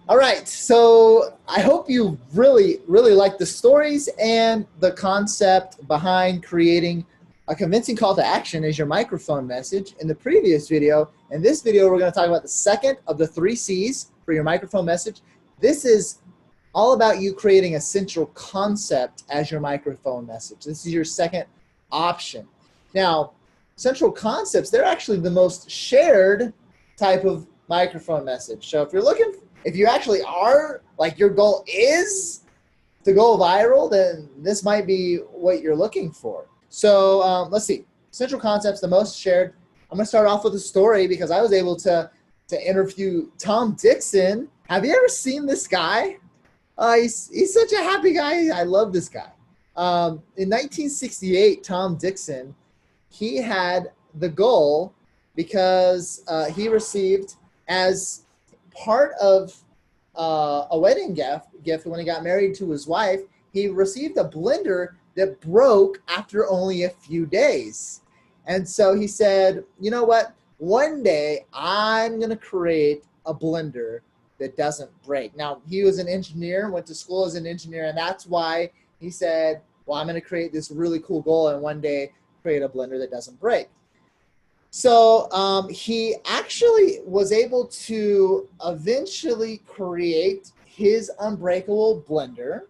All right, so I hope you really like the stories and the concept behind creating a convincing call to action as your microphone message in the previous video. In this video, we're going to talk about the second of the three C's for your microphone message. This is all about you creating a central concept as your microphone message. This is your second option. Now, central concepts, they're actually the most shared type of microphone message. So if you actually are, like your goal is to go viral, then this might be what you're looking for. So let's see. Central concepts, the most shared. I'm going to start off with a story because I was able to interview Tom Dixon. Have you ever seen this guy? He's such a happy guy. I love this guy. In 1968, Tom Dixon, he had the goal because he received as part of a wedding gift when he got married to his wife, he received a blender that broke after only a few days. And so he said, you know what? One day I'm going to create a blender that doesn't break. Now, he was an engineer, went to school as an engineer, and that's why he said, well, I'm going to create this really cool goal and one day create a blender that doesn't break. So he actually was able to eventually create his unbreakable blender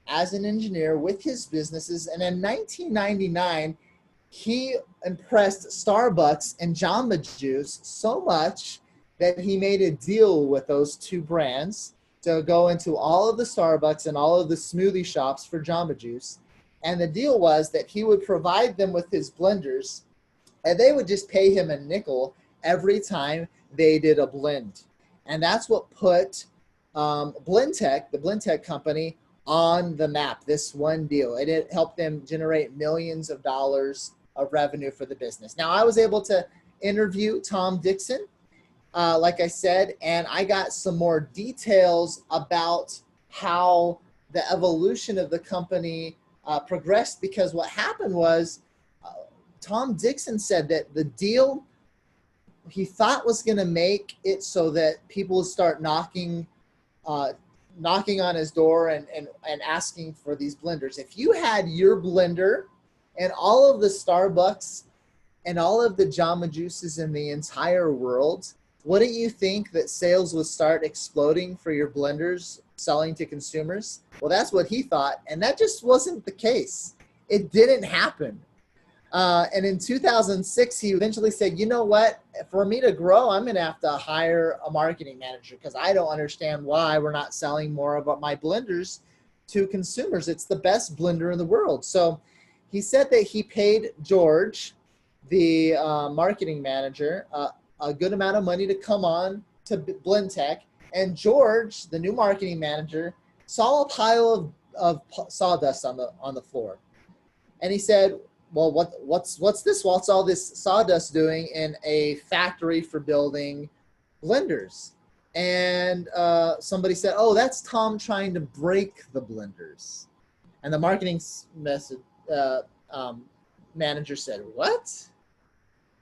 as an engineer with his businesses. And in 1999, he impressed Starbucks and Jamba Juice so much that he made a deal with those two brands to go into all of the Starbucks and all of the smoothie shops for Jamba Juice. And the deal was that he would provide them with his blenders, and they would just pay him a nickel every time they did a blend. And that's what put Blendtec, the Blendtec company, on the map, this one deal. And it helped them generate millions of dollars of revenue for the business. Now, I was able to interview Tom Dixon, like I said, and I got some more details about how the evolution of the company progressed, because what happened was Tom Dixon said that the deal he thought was going to make it so that people would start knocking on his door and asking for these blenders. If you had your blender and all of the Starbucks and all of the Jamba Juices in the entire world, wouldn't you think that sales would start exploding for your blenders selling to consumers? Well, that's what he thought, and that just wasn't the case. It didn't happen. And in 2006, he eventually said, you know what, for me to grow, I'm going to have to hire a marketing manager because I don't understand why we're not selling more of my blenders to consumers. It's the best blender in the world. So he said that he paid George, the marketing manager, a good amount of money to come on to Blendtec. And George, the new marketing manager, saw a pile of sawdust on the floor. And he said, well, what's this? What's all this sawdust doing in a factory for building blenders? And somebody said, oh, that's Tom trying to break the blenders. And the marketing manager said, what?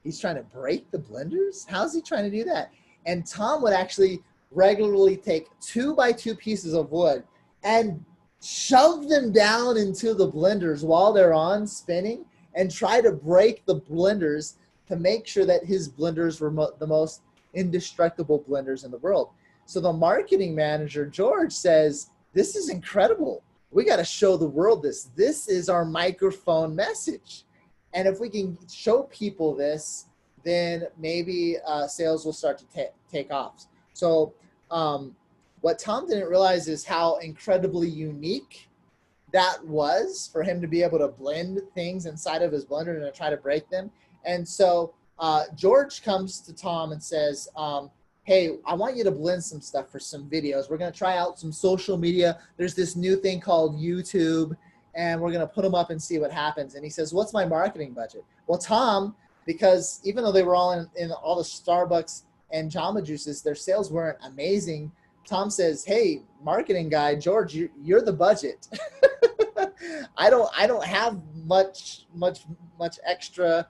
He's trying to break the blenders? How's he trying to do that? And Tom would actually regularly take 2x2 pieces of wood and shove them down into the blenders while they're on spinning and try to break the blenders to make sure that his blenders were the most indestructible blenders in the world. So the marketing manager, George, says, this is incredible. We got to show the world this. This is our microphone message. And if we can show people this, then maybe sales will start to take off. So what Tom didn't realize is how incredibly unique that was for him to be able to blend things inside of his blender and to try to break them. And so George comes to Tom and says, hey, I want you to blend some stuff for some videos. We're going to try out some social media. There's this new thing called YouTube, and we're going to put them up and see what happens. And he says, what's my marketing budget? Well, Tom, because even though they were all in all the Starbucks and Jamba Juices, their sales weren't amazing. Tom says, hey, marketing guy, George, you're the budget. I don't have much extra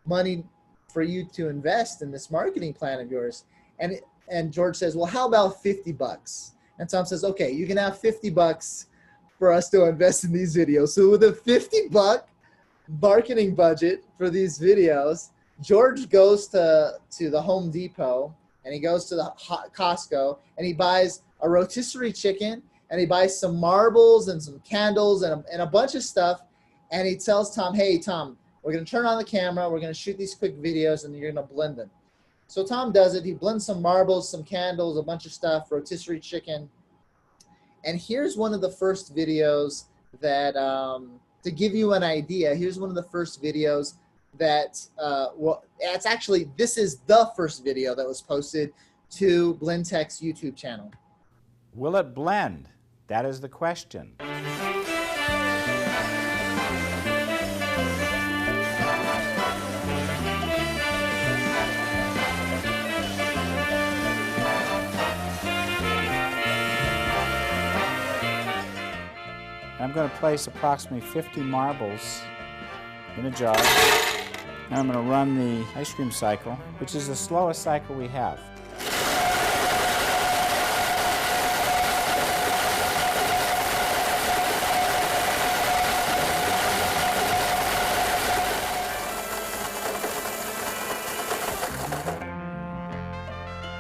money for you to invest in this marketing plan of yours. And George says, well, how about $50? And Tom says, okay, you can have 50 bucks for us to invest in these videos. So with a 50-buck marketing budget for these videos, George goes to the Home Depot and he goes to the Costco and he buys a rotisserie chicken and he buys some marbles and some candles and a bunch of stuff. And he tells Tom, hey, Tom, we're going to turn on the camera. We're going to shoot these quick videos and you're going to blend them. So Tom does it. He blends some marbles, some candles, a bunch of stuff, rotisserie chicken. And here's one of the first videos that, to give you an idea, here's one of the first videos that, well, it's actually, this is the first video that was posted to Blendtech's YouTube channel. Will it blend? That is the question. I'm going to place approximately 50 marbles in a jar. And I'm going to run the ice cream cycle, which is the slowest cycle we have.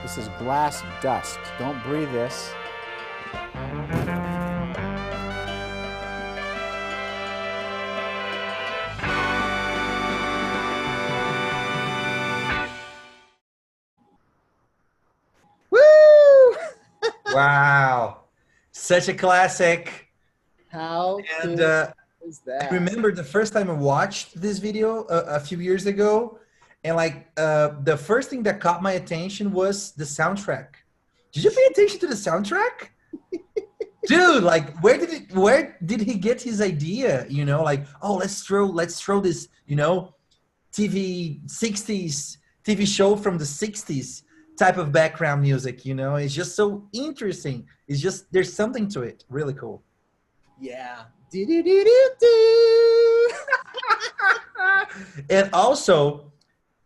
This is glass dust. Don't breathe this. Wow, such a classic. How And is that? I remember the first time I watched this video a few years ago, and like the first thing that caught my attention was the soundtrack. Did you pay attention to the soundtrack? Dude, like where did he get his idea? You know, like, oh, let's throw this, you know, TV show from the 60s type of background music, you know. It's just so interesting. It's just, there's something to it. Really cool. Yeah. Do-do-do-do-do. And also,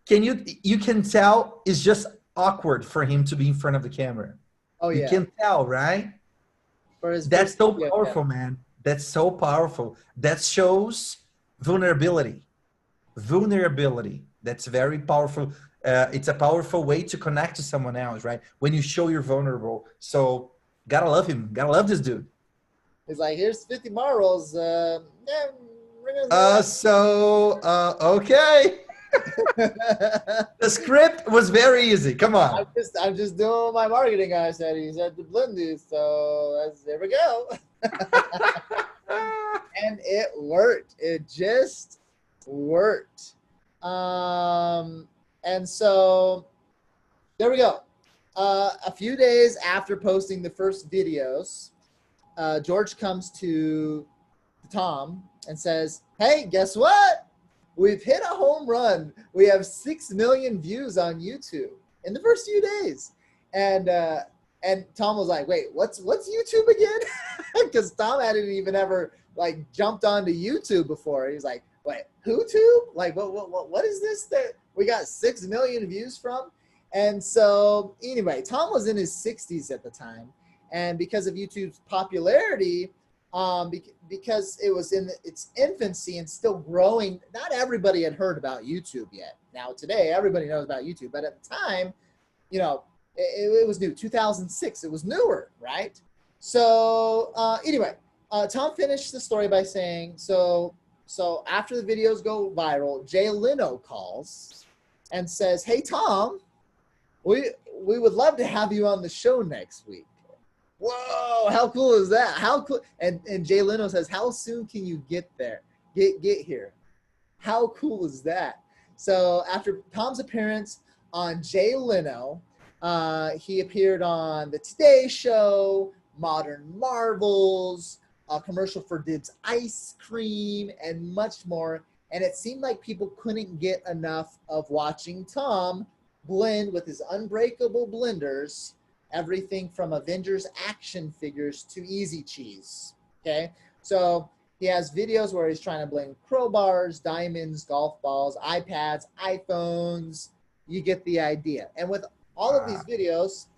you can tell it's just awkward for him to be in front of the camera. Oh yeah. You can tell, right? That's so powerful, man. That's so powerful. That shows vulnerability. That's very powerful. It's a powerful way to connect to someone else, right? When you show you're vulnerable. So gotta love him. Gotta love this dude. He's like, here's 50 marbles. Yeah, okay. The script was very easy. Come on. I'm just doing my marketing guy said. He said to blend these, so there we go. And it worked. It just worked. And so there we go. A few days after posting the first videos, George comes to Tom and says, hey, guess what? We've hit a home run. We have 6 million views on YouTube in the first few days. And Tom was like, wait, what's YouTube again? Because Tom hadn't even ever like jumped onto YouTube before. He's like, wait, WhoTube? Like, what is this that we got 6 million views from? And so anyway, Tom was in his 60s at the time. And because of YouTube's popularity, because it was in its infancy and still growing, not everybody had heard about YouTube yet. Now today, everybody knows about YouTube. But at the time, you know, it was new. 2006, it was newer, right? So anyway, Tom finished the story by saying, so after the videos go viral, Jay Leno calls and says, hey, Tom, we would love to have you on the show next week. Whoa, how cool is that? How cool. And Jay Leno says, how soon can you get there? Get here. How cool is that? So after Tom's appearance on Jay Leno, he appeared on the Today Show, Modern Marvels, a commercial for Dibs ice cream, and much more. And it seemed like people couldn't get enough of watching Tom blend with his unbreakable blenders, everything from Avengers action figures to Easy Cheese. Okay, so he has videos where he's trying to blend crowbars, diamonds, golf balls, iPads, iPhones. You get the idea. And with all of these videos,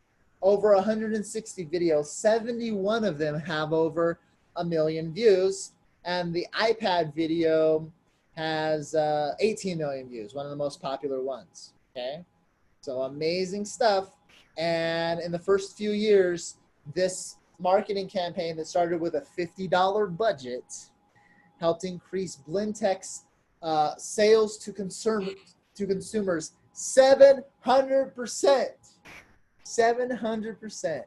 over 160 videos. 71 of them have over 1 million views. And the iPad video has 18 million views, one of the most popular ones. Okay, so amazing stuff. And in the first few years, this marketing campaign that started with a $50 budget helped increase Blendtec's sales to consumers 700%. 700%.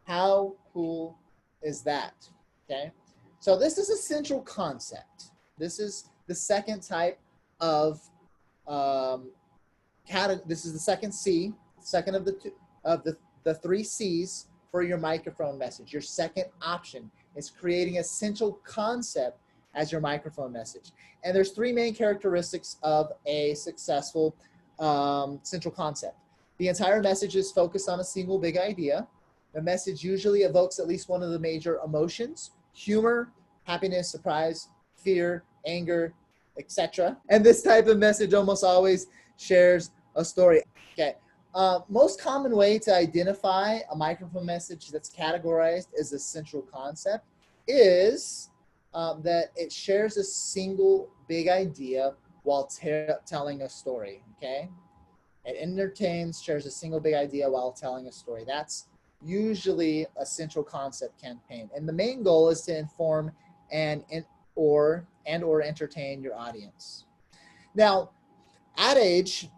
How cool is that? Okay, so this is a central concept. This is the second type of this is the second C, second of the three C's for your microphone message. Your second option is creating a central concept as your microphone message. And there's three main characteristics of a successful central concept. The entire message is focused on a single big idea. The message usually evokes at least one of the major emotions: humor, happiness, surprise, fear, anger, etc. And this type of message almost always shares a story. Okay. Most common way to identify a microphone message that's categorized as a central concept is that it shares a single big idea while telling a story. Okay. It entertains, shares a single big idea while telling a story. That's usually a central concept campaign. And the main goal is to inform or entertain your audience. Now, Ad Age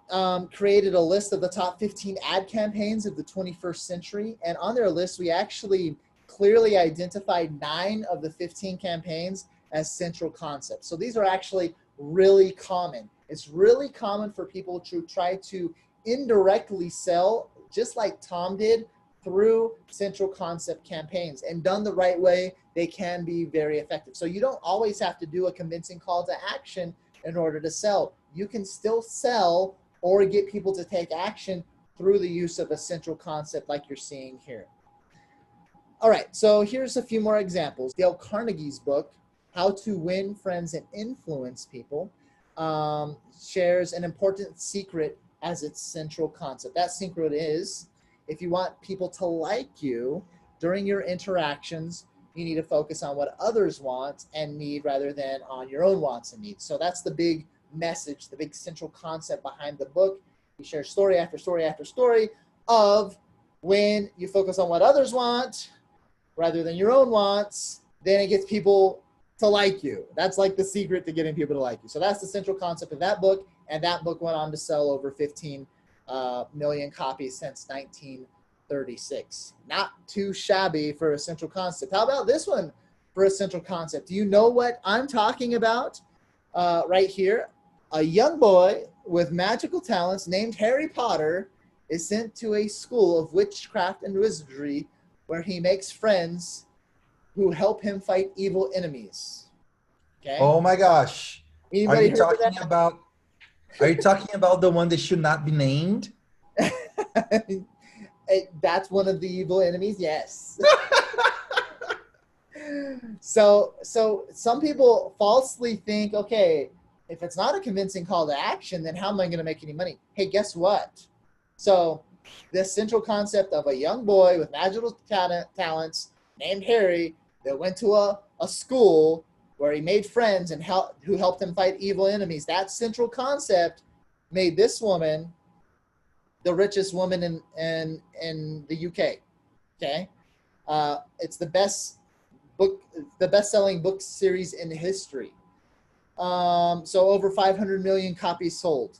created a list of the top 15 ad campaigns of the 21st century. And on their list, we actually clearly identified 9 of the 15 campaigns as central concepts. So these are actually really common. It's really common for people to try to indirectly sell, just like Tom did, through central concept campaigns. And done the right way, they can be very effective. So you don't always have to do a convincing call to action in order to sell. You can still sell or get people to take action through the use of a central concept like you're seeing here. All right, so here's a few more examples. Dale Carnegie's book, How to Win Friends and Influence People, shares an important secret as its central concept. That secret is, if you want people to like you during your interactions, you need to focus on what others want and need rather than on your own wants and needs. So that's the big message, the big central concept behind the book. He shares story after story after story of when you focus on what others want rather than your own wants, then it gets people to like you. That's like the secret to getting people to like you. So that's the central concept of that book. And that book went on to sell over 15 million copies since 1936. Not too shabby for a central concept. How about this one for a central concept? Do you know what I'm talking about? Right here, a young boy with magical talents named Harry Potter is sent to a school of witchcraft and wizardry where he makes friends who help him fight evil enemies. Okay. Oh my gosh. Anybody heard of that? Are you talking about the one that should not be named? That's one of the evil enemies, yes. So some people falsely think, okay, if it's not a convincing call to action, then how am I going to make any money? Hey, guess what? So this central concept of a young boy with magical talents named Harry that went to a school where he made friends and who helped him fight evil enemies, that central concept made this woman the richest woman in the UK. Okay, it's the best-selling book series in history. So over 500 million copies sold.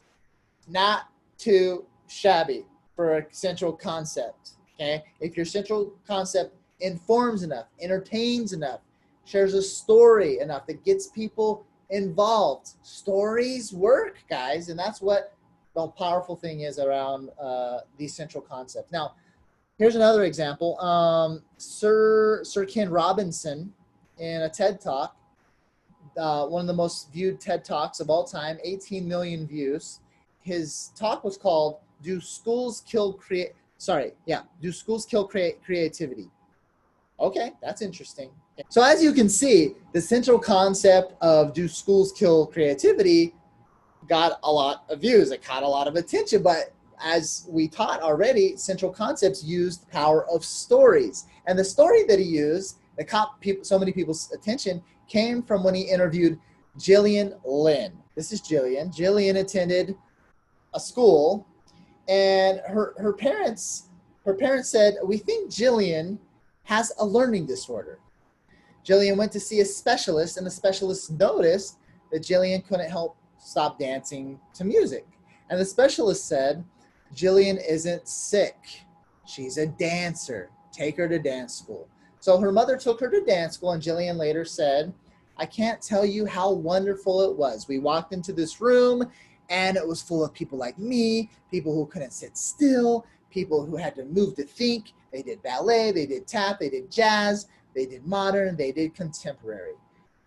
Not too shabby for a central concept. Okay, if your central concept informs enough, entertains enough, shares a story enough that gets people involved. Stories work, guys, and that's what the powerful thing is around these central concepts. Now, here's another example. Sir Ken Robinson in a TED Talk, one of the most viewed TED Talks of all time, 18 million views. His talk was called "Do Schools Kill Creativity?" Okay, that's interesting. So as you can see, the central concept of "Do Schools Kill Creativity?" got a lot of views. It caught a lot of attention, but as we taught already, central concepts used the power of stories. And the story that he used that caught so many people's attention came from when he interviewed Gillian Lynn. This is Gillian. Gillian attended a school, and her parents said, "We think Gillian has a learning disorder." Gillian went to see a specialist, and the specialist noticed that Gillian couldn't help stop dancing to music. And the specialist said, "Gillian isn't sick. She's a dancer. Take her to dance school." So her mother took her to dance school, and Gillian later said, "I can't tell you how wonderful it was. We walked into this room, and it was full of people like me, people who couldn't sit still, people who had to move to think. They did ballet, they did tap, they did jazz, they did modern, they did contemporary."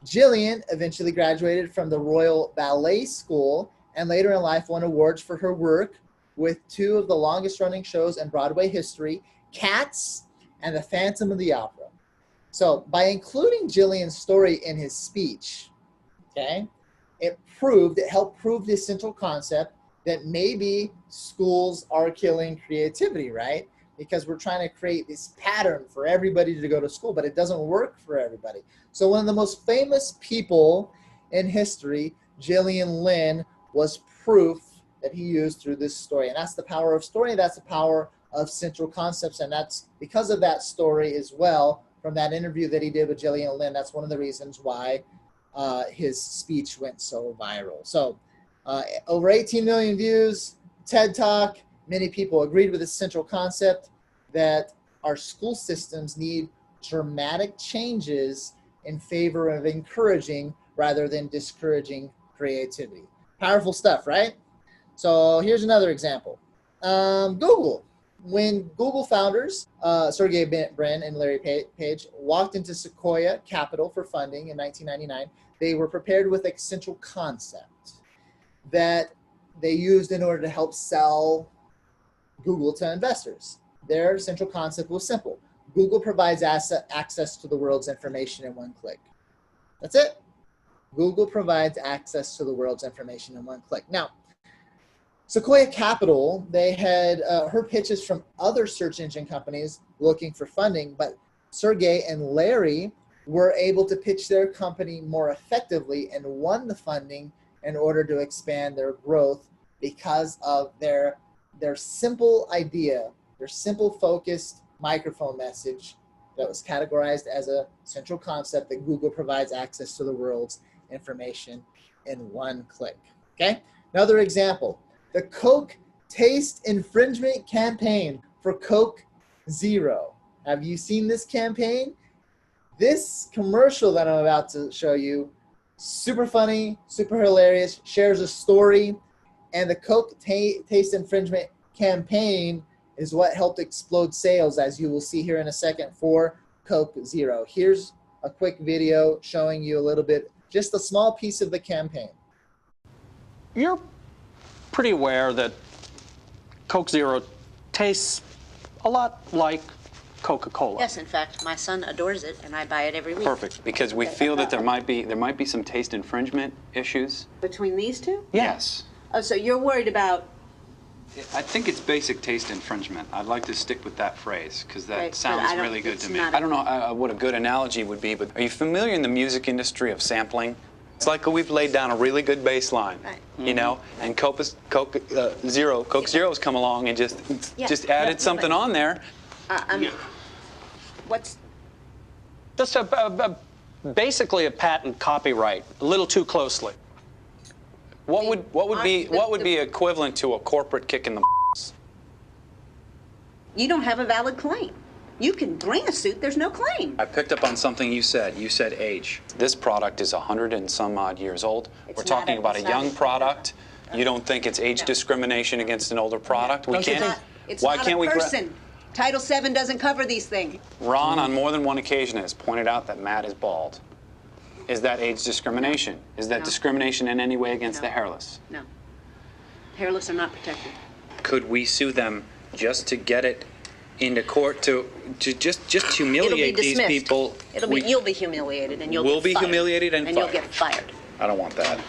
Gillian eventually graduated from the Royal Ballet School and later in life won awards for her work with two of the longest running shows in Broadway history, Cats and The Phantom of the Opera. So by including Gillian's story in his speech, okay, it helped prove this central concept that maybe schools are killing creativity, right? Because we're trying to create this pattern for everybody to go to school, but it doesn't work for everybody. So one of the most famous people in history, Gillian Lynn, was proof that he used through this story. And that's the power of story. That's the power of central concepts. And that's because of that story as well, from that interview that he did with Gillian Lynn. That's one of the reasons why his speech went so viral. So over 18 million views, TED Talk. Many people agreed with this central concept that our school systems need dramatic changes in favor of encouraging rather than discouraging creativity. Powerful stuff, right? So here's another example. Google. When Google founders, Sergey Brin and Larry Page, walked into Sequoia Capital for funding in 1999, they were prepared with a central concept that they used in order to help sell Google to investors. Their central concept was simple. Google provides access to the world's information in one click. That's it. Google provides access to the world's information in one click. Now, Sequoia Capital, they had heard pitches from other search engine companies looking for funding, but Sergey and Larry were able to pitch their company more effectively and won the funding in order to expand their growth because of their simple idea, their simple focused microphone message that was categorized as a central concept that Google provides access to the world's information in one click. Okay, another example, the Coke Taste Infringement Campaign for Coke Zero. Have you seen this campaign? This commercial that I'm about to show you, super funny, super hilarious, shares a story, and the Coke Taste Infringement Campaign is what helped explode sales, as you will see here in a second, for Coke Zero. Here's a quick video showing you a little bit, just a small piece of the campaign. You're pretty aware that Coke Zero tastes a lot like Coca-Cola. Yes, in fact, my son adores it, and I buy it every week. Perfect, because we feel that there might be some taste infringement issues. Between these two? Yes. Oh, so you're worried about... I think it's basic taste infringement. I'd like to stick with that phrase, because that Right, sounds but really good to me. not I don't know what a good analogy would be, but are you familiar in the music industry of sampling? It's like we've laid down a really good bass line, Right. you know, and Coke Zero's come along and just added something on there. What's... That's basically a patent copyright, a little too closely. What would be equivalent to a corporate kick in the ass? You don't have a valid claim. You can bring a suit, there's no claim. I picked up on something you said. You said age. This product is 100 and some odd years old. We're talking about a young product. You don't think it's age discrimination against an older product? We can't. It's Why not can't a we? person. Title VII doesn't cover these things. Ron, on more than one occasion, has pointed out that Matt is bald. Is that age discrimination? Is that discrimination in any way against the hairless? No. Hairless are not protected. Could we sue them just to get it into court to just humiliate these people? You'll be humiliated and you'll We'll get be fired. humiliated and you'll get fired. I don't want that.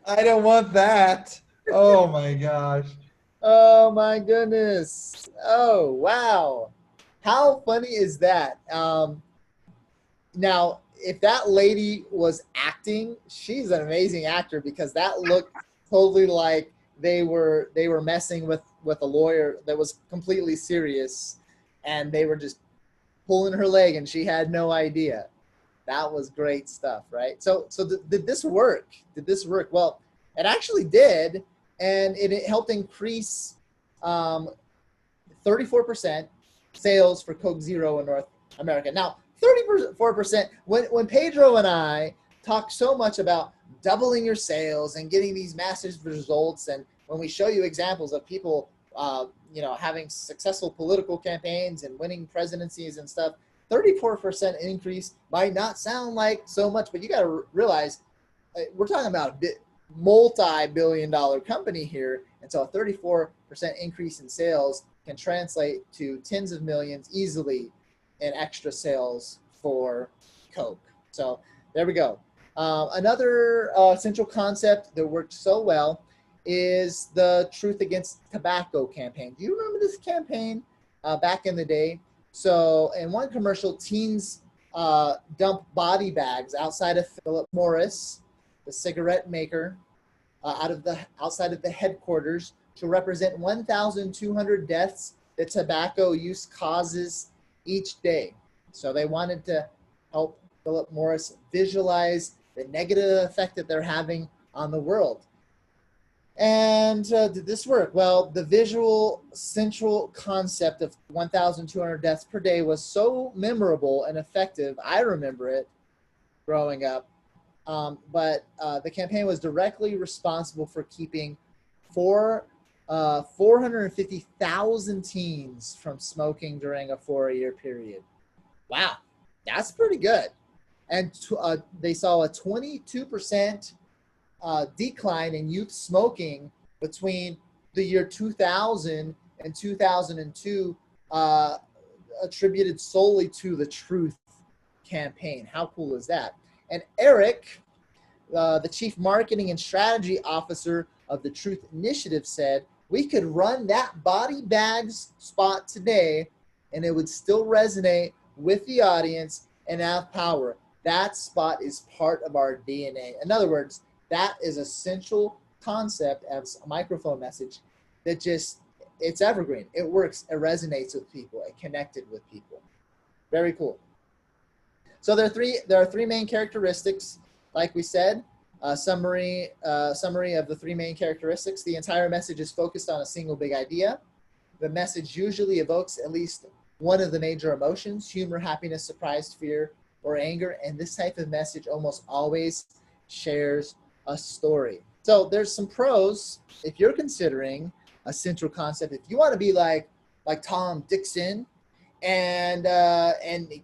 I don't want that. Oh my gosh. Oh my goodness. Oh wow. How funny is that? Now, if that lady was acting, she's an amazing actor because that looked totally like they were messing with a lawyer that was completely serious, and they were just pulling her leg, and she had no idea. That was great stuff, right? Did this work? Did this work? Well, it actually did, and it helped increase 34% sales for Coke Zero in North America. Now, 34%, when Pedro and I talk so much about doubling your sales and getting these massive results, and when we show you examples of people, having successful political campaigns and winning presidencies and stuff, 34% increase might not sound like so much, but you got to realize we're talking about a multi-billion-dollar company here, and so a 34% increase in sales can translate to tens of millions easily in extra sales for Coke. So there we go. Another central concept that worked so well is the Truth Against Tobacco campaign. Do you remember this campaign back in the day? So in one commercial, teens dump body bags outside of Philip Morris, the cigarette maker, outside of the headquarters to represent 1,200 deaths that tobacco use causes each day. So they wanted to help Philip Morris visualize the negative effect that they're having on the world. And did this work? Well, the visual central concept of 1,200 deaths per day was so memorable and effective. I remember it growing up. But the campaign was directly responsible for keeping 450,000 teens from smoking during a 4-year period. Wow, that's pretty good. And they saw a 22% decline in youth smoking between the year 2000 and 2002, attributed solely to the Truth campaign. How cool is that? And Eric, the chief marketing and strategy officer of the Truth Initiative, said, we could run that body bags spot today and it would still resonate with the audience and have power. That spot is part of our DNA. In other words, that is a central concept as a microphone message that it's evergreen. It works. It resonates with people. It connected with people. Very cool. So there are three main characteristics. Like we said, summary of the three main characteristics. The entire message is focused on a single big idea. The message usually evokes at least one of the major emotions: humor, happiness, surprise, fear, or anger. And this type of message almost always shares a story. So there's some pros if you're considering a central concept. If you want to be like Tom Dixon and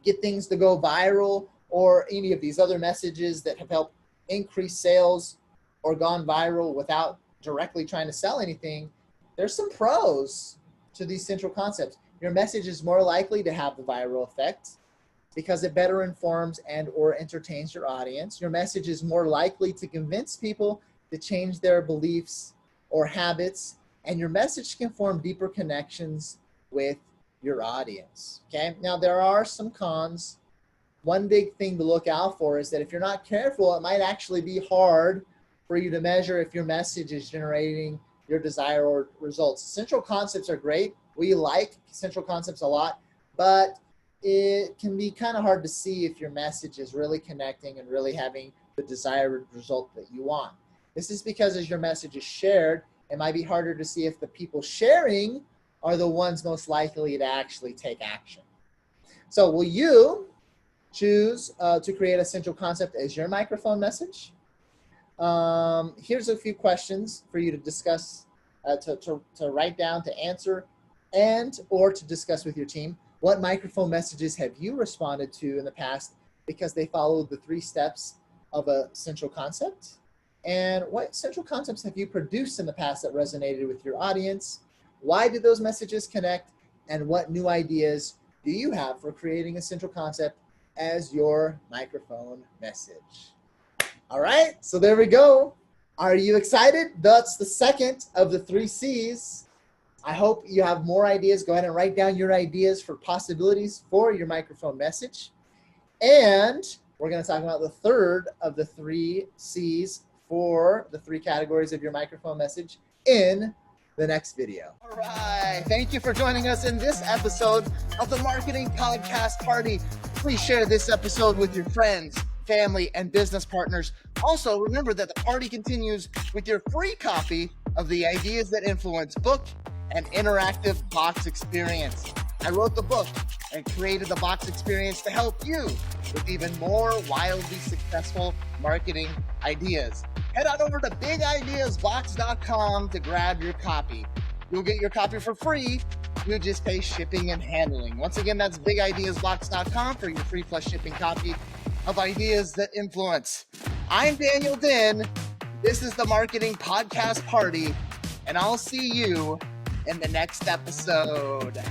get things to go viral, or any of these other messages that have helped increase sales or gone viral without directly trying to sell anything, there's some pros to these central concepts. Your message is more likely to have the viral effect because it better informs and or entertains your audience. Your message is more likely to convince people to change their beliefs or habits, and your message can form deeper connections with your audience. Okay, now there are some cons. One big thing to look out for is that if you're not careful, it might actually be hard for you to measure if your message is generating your desired results. Central concepts are great. We like central concepts a lot, but it can be kind of hard to see if your message is really connecting and really having the desired result that you want. This is because as your message is shared, it might be harder to see if the people sharing are the ones most likely to actually take action. So will you choose to create a central concept as your microphone message? Here's a few questions for you to discuss, to write down, to answer, and or to discuss with your team. What microphone messages have you responded to in the past because they followed the 3 steps of a central concept? And what central concepts have you produced in the past that resonated with your audience? Why did those messages connect? And what new ideas do you have for creating a central concept as your microphone message? All right, so there we go. Are you excited? That's the second of the 3 C's. I hope you have more ideas. Go ahead and write down your ideas for possibilities for your microphone message. And we're going to talk about the third of the 3 C's for the 3 categories of your microphone message in the next video. All right. Thank you for joining us in this episode of the Marketing Podcast Party. Please share this episode with your friends, family, and business partners. Also, remember that the party continues with your free copy of the Ideas That Influence book and interactive box experience. I wrote the book and created the box experience to help you with even more wildly successful marketing ideas. Head on over to bigideasbox.com to grab your copy. You'll get your copy for free. You just pay shipping and handling. Once again, that's bigideasbox.com for your free plus shipping copy of Ideas That Influence. I'm Daniel Din. This is the Marketing Podcast Party, and I'll see you in the next episode.